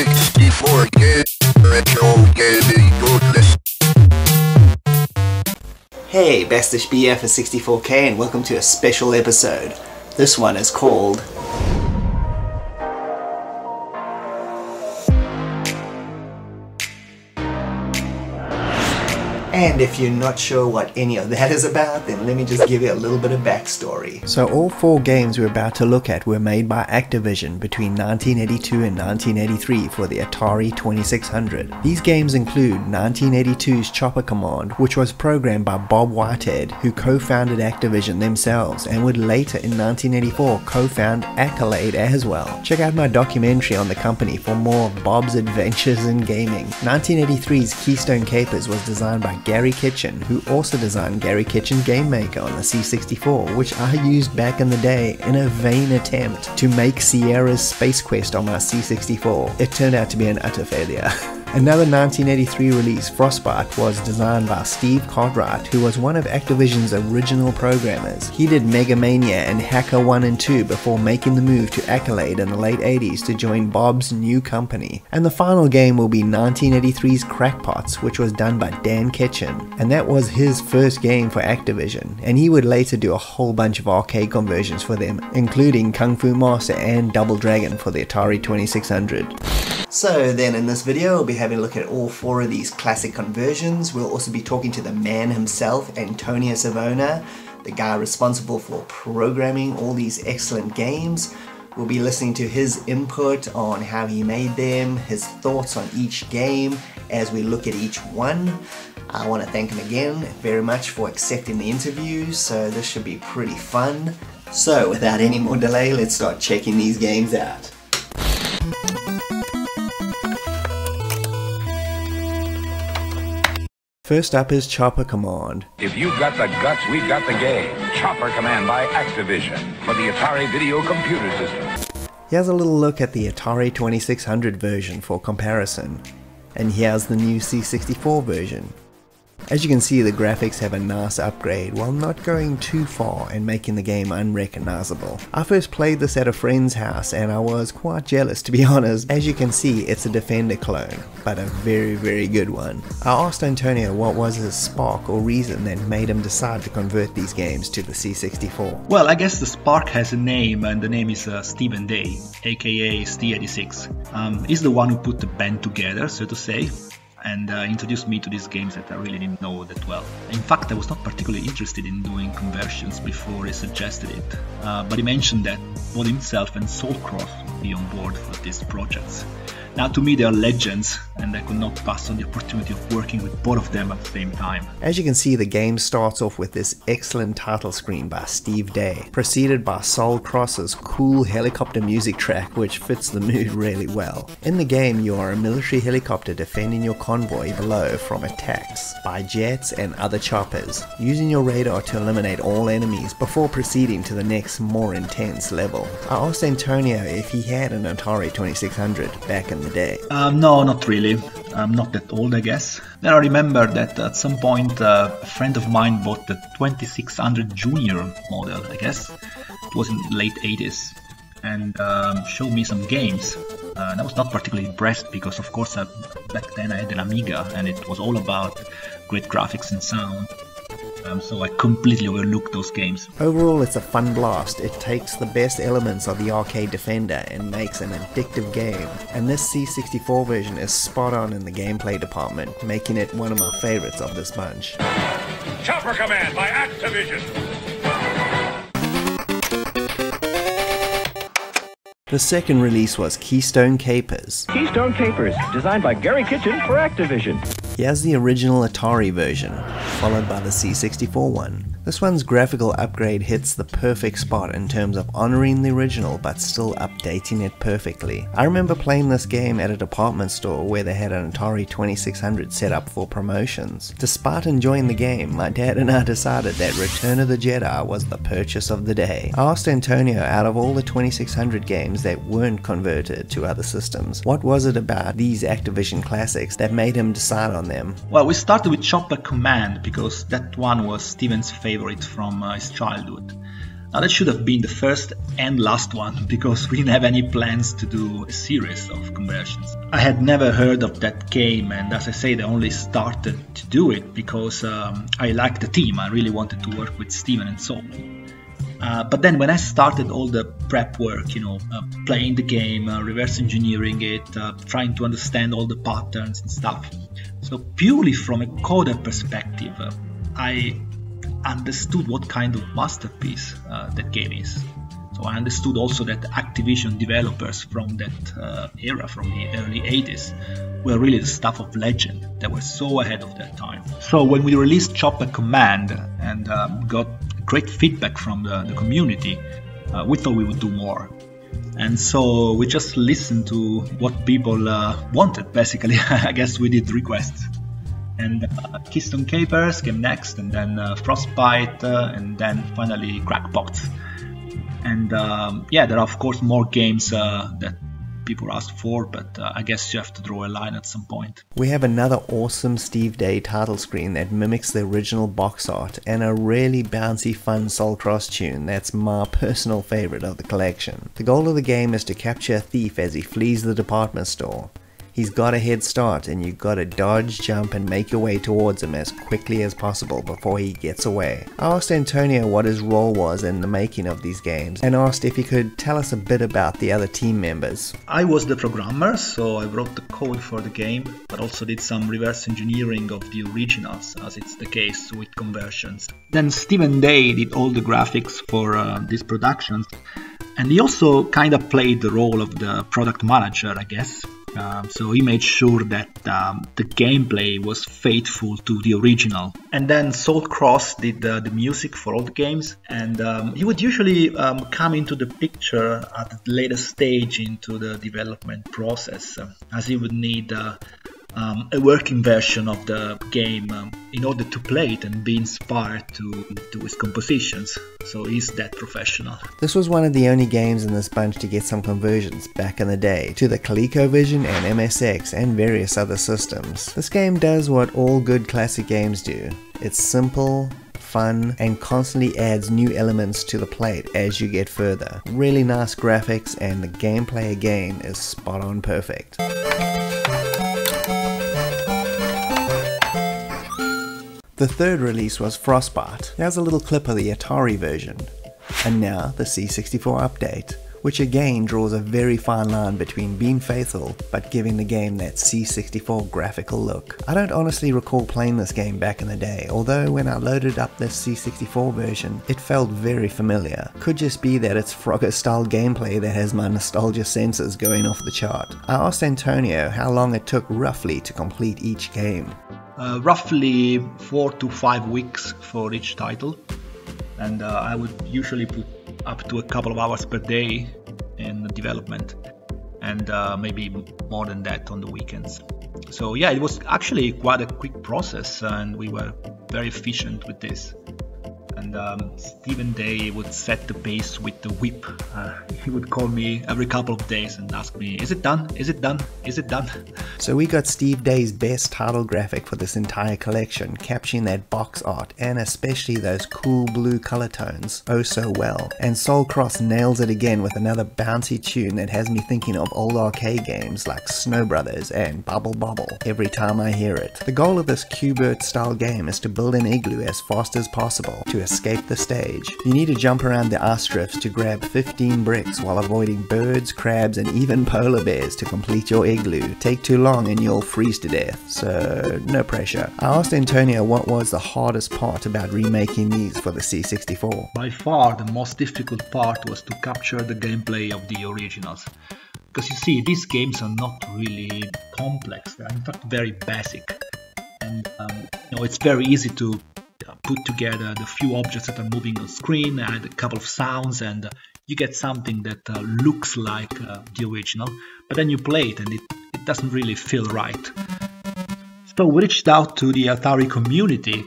C64 retro gaming goodness. Hey, Bastish BF for 64K and welcome to a special episode. This one is called And if you're not sure what any of that is about, then let me just give you a little bit of backstory. So all four games we're about to look at were made by Activision between 1982 and 1983 for the Atari 2600. These games include 1982's Chopper Command, which was programmed by Bob Whitehead, who co-founded Activision themselves and would later in 1984 co-found Accolade as well. Check out my documentary on the company for more of Bob's adventures in gaming. 1983's Keystone Kapers was designed by Gary Kitchen, who also designed Gary Kitchen Game Maker on the C64, which I used back in the day in a vain attempt to make Sierra's Space Quest on my C64. It turned out to be an utter failure. Another 1983 release, Frostbite, was designed by Steve Cartwright, who was one of Activision's original programmers. He did Mega Mania and Hacker 1 and 2 before making the move to Accolade in the late 80s to join Bob's new company. And the final game will be 1983's Crackpots, which was done by Dan Kitchen. And that was his first game for Activision, and he would later do a whole bunch of arcade conversions for them, including Kung Fu Master and Double Dragon for the Atari 2600. So then in this video we'll be having a look at all four of these classic conversions. We'll also be talking to the man himself, Antonio Savona, the guy responsible for programming all these excellent games. We'll be listening to his input on how he made them, his thoughts on each game as we look at each one. I want to thank him again very much for accepting the interview, so this should be pretty fun. So without any more delay, let's start checking these games out. First up is Chopper Command. If you've got the guts, we've got the game. Chopper Command by Activision for the Atari Video Computer System. Here's a little look at the Atari 2600 version for comparison. And here's the new C64 version. As you can see, the graphics have a nice upgrade while not going too far and making the game unrecognizable. I first played this at a friend's house and I was quite jealous, to be honest. As you can see, it's a Defender clone, but a very good one. I asked Antonio what was his spark or reason that made him decide to convert these games to the C64. Well, I guess the spark has a name, and the name is Stephen Day, aka Steve86. He's the one who put the band together, so to say, and introduced me to these games that I really didn't know that well. In fact, I was not particularly interested in doing conversions before he suggested it, but he mentioned that both himself and Soulcross would be on board for these projects. Now, to me, they are legends, and I could not pass on the opportunity of working with both of them at the same time. As you can see, the game starts off with this excellent title screen by Steve Day, preceded by Soulcross's cool helicopter music track, which fits the mood really well. In the game, you are a military helicopter defending your convoy below from attacks by jets and other choppers, using your radar to eliminate all enemies before proceeding to the next, more intense level. I asked Antonio if he had an Atari 2600 back in the day. No, not really. I'm not that old, I guess. Then I remember that at some point a friend of mine bought the 2600 Junior model, I guess. It was in the late 80s, and showed me some games. And I was not particularly impressed because, of course, back then I had an Amiga and it was all about great graphics and sound. So I completely overlooked those games. Overall, it's a fun blast. It takes the best elements of the arcade Defender and makes an addictive game. And this C64 version is spot on in the gameplay department, making it one of my favorites of this bunch. Chopper Command by Activision. The second release was Keystone Kapers. Keystone Kapers, designed by Gary Kitchen for Activision. Here's the original Atari version, followed by the C64 one. This one's graphical upgrade hits the perfect spot in terms of honoring the original but still updating it perfectly. I remember playing this game at a department store where they had an Atari 2600 set up for promotions. Despite enjoying the game, my dad and I decided that Return of the Jedi was the purchase of the day. I asked Antonio, out of all the 2600 games that weren't converted to other systems, what was it about these Activision classics that made him decide on them? Well, we started with Chopper Command because that one was Steven's favorite from his childhood. Now that should have been the first and last one, because we didn't have any plans to do a series of conversions. I had never heard of that game, and as I said, I only started to do it because I liked the team. I really wanted to work with Steven and Saul. But then when I started all the prep work, playing the game, reverse engineering it, trying to understand all the patterns and stuff. So purely from a coder perspective, I understood what kind of masterpiece that game is. So I understood also that Activision developers from that era, from the early 80s, were really the stuff of legend. They were so ahead of their time. So when we released Chopper Command and got great feedback from the community, we thought we would do more. And so we just listened to what people wanted, basically. I guess we did requests. And Keystone Kapers came next, and then Frostbite, and then finally Crackpots. And there are of course more games that people asked for, but I guess you have to draw a line at some point. We have another awesome Steve Day title screen that mimics the original box art, and a really bouncy fun Soul Cross tune that's my personal favorite of the collection. The goal of the game is to capture a thief as he flees the department store. He's got a head start, and you've got to dodge, jump, and make your way towards him as quickly as possible before he gets away. I asked Antonio what his role was in the making of these games, and asked if he could tell us a bit about the other team members. I was the programmer, so I wrote the code for the game, but also did some reverse engineering of the originals, as it's the case with conversions. Then Stephen Day did all the graphics for these productions, and he also kind of played the role of the product manager, I guess. So he made sure that the gameplay was faithful to the original. And then Soul Cross did the music for all the games, and he would usually come into the picture at a later stage into the development process, as he would need a working version of the game in order to play it and be inspired to his compositions. So he's that professional. This was one of the only games in this bunch to get some conversions back in the day to the ColecoVision and MSX and various other systems. This game does what all good classic games do. It's simple, fun, and constantly adds new elements to the plate as you get further. Really nice graphics, and the gameplay again is spot on perfect. The third release was Frostbite. Here's a little clip of the Atari version. And now the C64 update, which again draws a very fine line between being faithful but giving the game that C64 graphical look. I don't honestly recall playing this game back in the day, although when I loaded up this C64 version, it felt very familiar. Could just be that it's Frogger style gameplay that has my nostalgia sensors going off the chart. I asked Antonio how long it took roughly to complete each game. Roughly 4 to 5 weeks for each title, and I would usually put up to a couple of hours per day in development, and maybe more than that on the weekends. So yeah, it was actually quite a quick process, and we were very efficient with this. And Stephen Day would set the pace with the whip. He would call me every couple of days and ask me, is it done? Is it done? Is it done? So we got Steve Day's best title graphic for this entire collection, capturing that box art and especially those cool blue color tones oh so well. And Soul Cross nails it again with another bouncy tune that has me thinking of old arcade games like Snow Brothers and Bubble Bobble every time I hear it. The goal of this Q-Bert style game is to build an igloo as fast as possible to escape the stage. You need to jump around the ice drifts to grab 15 bricks while avoiding birds, crabs, and even polar bears to complete your igloo. Take too long and you'll freeze to death, so no pressure. I asked Antonio what was the hardest part about remaking these for the C64. By far the most difficult part was to capture the gameplay of the originals. Because you see, these games are not really complex, they're in fact very basic. And it's very easy to put together the few objects that are moving on screen, add a couple of sounds, and you get something that looks like the original, but then you play it and it doesn't really feel right. So we reached out to the Atari community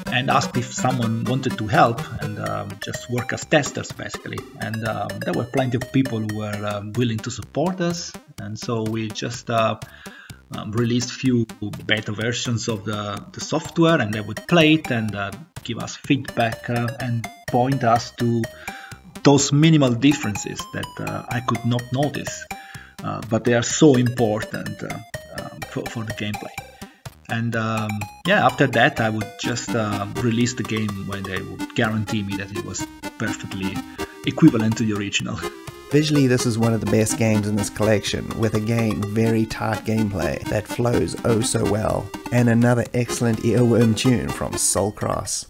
and asked if someone wanted to help and just work as testers basically, and there were plenty of people who were willing to support us, and so we just released few beta versions of the software, and they would play it and give us feedback and point us to those minimal differences that I could not notice, but they are so important for the gameplay. And yeah, after that I would just release the game when they would guarantee me that it was perfectly equivalent to the original. Visually, this is one of the best games in this collection, with again very tight gameplay that flows oh so well, and another excellent earworm tune from Soulcross.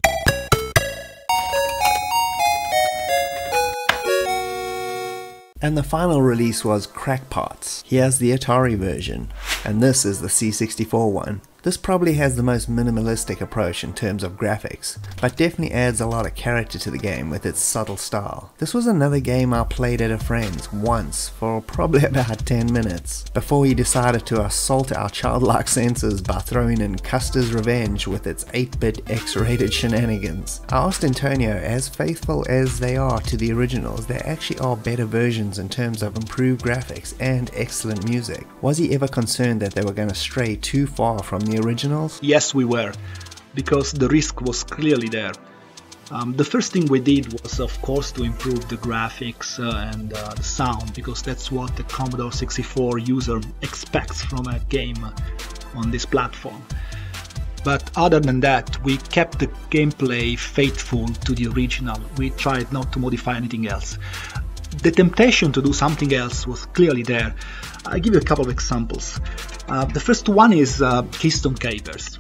And the final release was Crackpots. Here's the Atari version, and this is the C64 one. This probably has the most minimalistic approach in terms of graphics, but definitely adds a lot of character to the game with its subtle style. This was another game I played at a friend's once for probably about 10 minutes, before he decided to assault our childlike senses by throwing in Custer's Revenge with its 8-bit X-rated shenanigans. I asked Antonio, as faithful as they are to the originals, there actually are better versions in terms of improved graphics and excellent music. Was he ever concerned that they were going to stray too far from the originals? Yes, we were, because the risk was clearly there. The first thing we did was, of course, to improve the graphics and the sound, because that's what the Commodore 64 user expects from a game on this platform. But other than that, we kept the gameplay faithful to the original. We tried not to modify anything else. The temptation to do something else was clearly there. I'll give you a couple of examples. The first one is Keystone Kapers.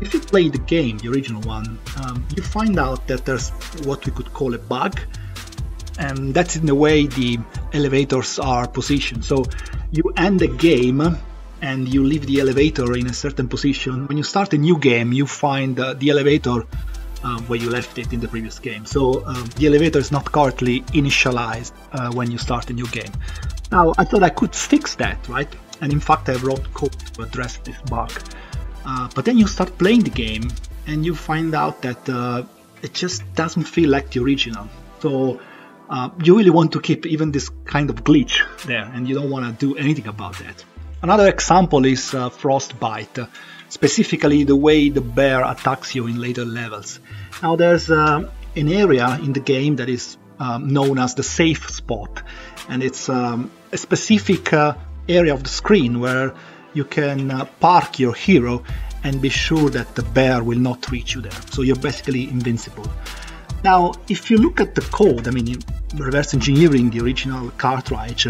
If you play the game, the original one, you find out that there's what we could call a bug, and that's in the way the elevators are positioned. So you end the game and you leave the elevator in a certain position. When you start a new game, you find the elevator where you left it in the previous game. So the elevator is not correctly initialized when you start a new game. Now, I thought I could fix that, right? And in fact, I wrote code to address this bug. But then you start playing the game and you find out that it just doesn't feel like the original. So you really want to keep even this kind of glitch there, and you don't want to do anything about that. Another example is Frostbite, specifically the way the bear attacks you in later levels. Now there's an area in the game that is known as the safe spot, and it's a specific area of the screen where you can park your hero and be sure that the bear will not reach you there. So you're basically invincible. Now, if you look at the code, I mean, reverse engineering the original cartridge,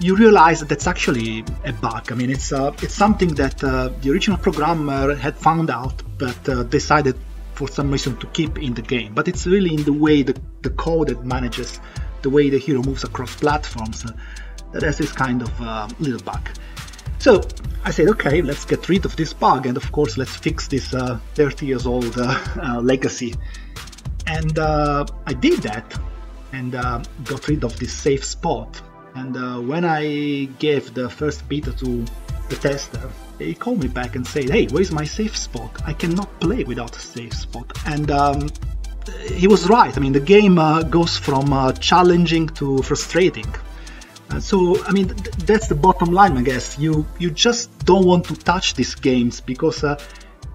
you realize that that's actually a bug. I mean, it's something that the original programmer had found out, but decided for some reason to keep in the game. But it's really in the way the code that manages the way the hero moves across platforms that has this kind of little bug. So I said, okay, let's get rid of this bug, and of course let's fix this 30 years old legacy. And I did that and got rid of this safe spot. And when I gave the first beta to the tester, he called me back and said, hey, where's my safe spot? I cannot play without a safe spot. And he was right. I mean, the game goes from challenging to frustrating. So, I mean, that's the bottom line, I guess. You just don't want to touch these games, because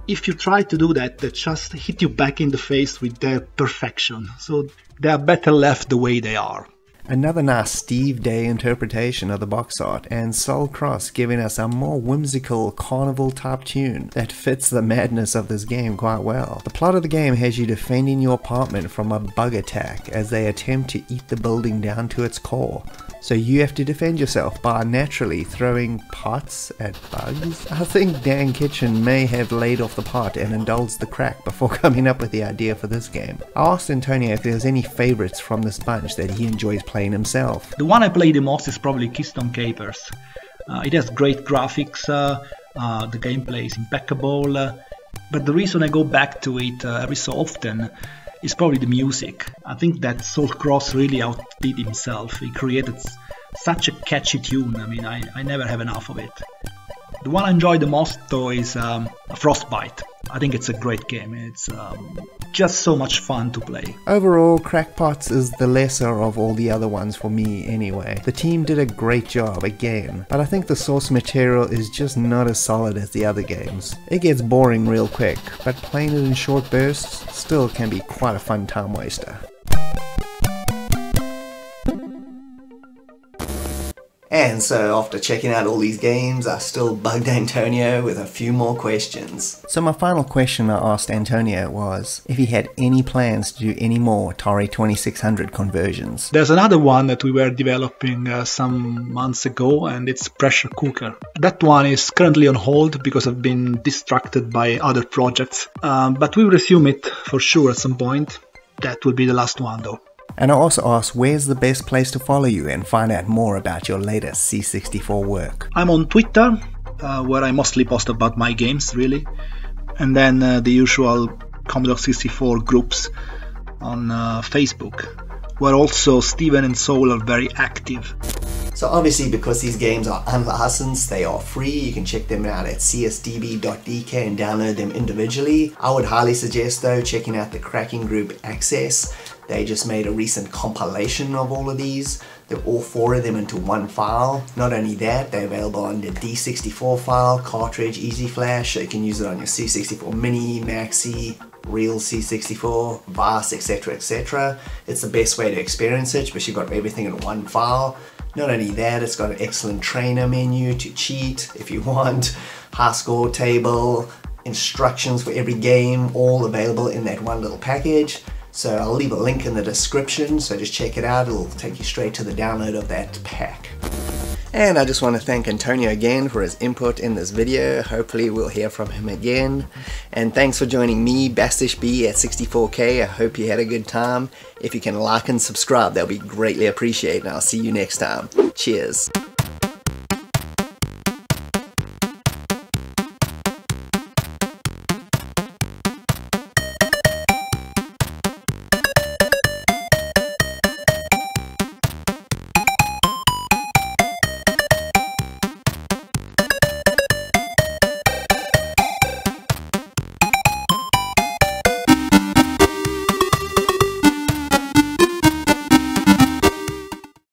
if you try to do that, they just hit you back in the face with their perfection. So they are better left the way they are. Another nice Steve Day interpretation of the box art, and Soulcross giving us a more whimsical carnival type tune that fits the madness of this game quite well. The plot of the game has you defending your apartment from a bug attack as they attempt to eat the building down to its core. So you have to defend yourself by naturally throwing pots at bugs. I think Dan Kitchen may have laid off the pot and indulged the crack before coming up with the idea for this game. I asked Antonio if there's any favorites from this bunch that he enjoys playing himself. The one I play the most is probably Keystone Kapers. It has great graphics, the gameplay is impeccable, but the reason I go back to it every so often is probably the music. I think that Soulcross really outdid himself. He created such a catchy tune. I mean, I never have enough of it. The one I enjoy the most though is Frostbite. I think it's a great game. It's just so much fun to play. Overall, Crackpots is the lesser of all the other ones for me anyway. The team did a great job again, but I think the source material is just not as solid as the other games. It gets boring real quick, but playing it in short bursts still can be quite a fun time waster. And so after checking out all these games, I still bugged Antonio with a few more questions. So my final question I asked Antonio was if he had any plans to do any more Atari 2600 conversions. There's another one that we were developing some months ago, and it's Pressure Cooker. That one is currently on hold because I've been distracted by other projects, but we'll resume it for sure at some point. That will be the last one though. And I also asked where's the best place to follow you and find out more about your latest C64 work. I'm on Twitter, where I mostly post about my games, really. And then the usual Commodore 64 groups on Facebook, where also Steven and Soul are very active. So obviously, because these games are unlicensed, they are free. You can check them out at csdb.dk and download them individually. I would highly suggest though checking out the cracking group Access. They just made a recent compilation of all of these. They're all 4 of them into one file. Not only that, they're available on the D64 file, cartridge, Easy Flash, so you can use it on your C64 Mini, Maxi, Real C64, VAS, etc, etc. It's the best way to experience it, but you've got everything in one file. Not only that, it's got an excellent trainer menu to cheat if you want, high score table, instructions for every game, all available in that one little package. So I'll leave a link in the description, so just check it out. It'll take you straight to the download of that pack. And I just want to thank Antonio again for his input in this video. Hopefully we'll hear from him again. And thanks for joining me, Bastish B at 64K. I hope you had a good time. If you can like and subscribe, that'll be greatly appreciated. And I'll see you next time. Cheers.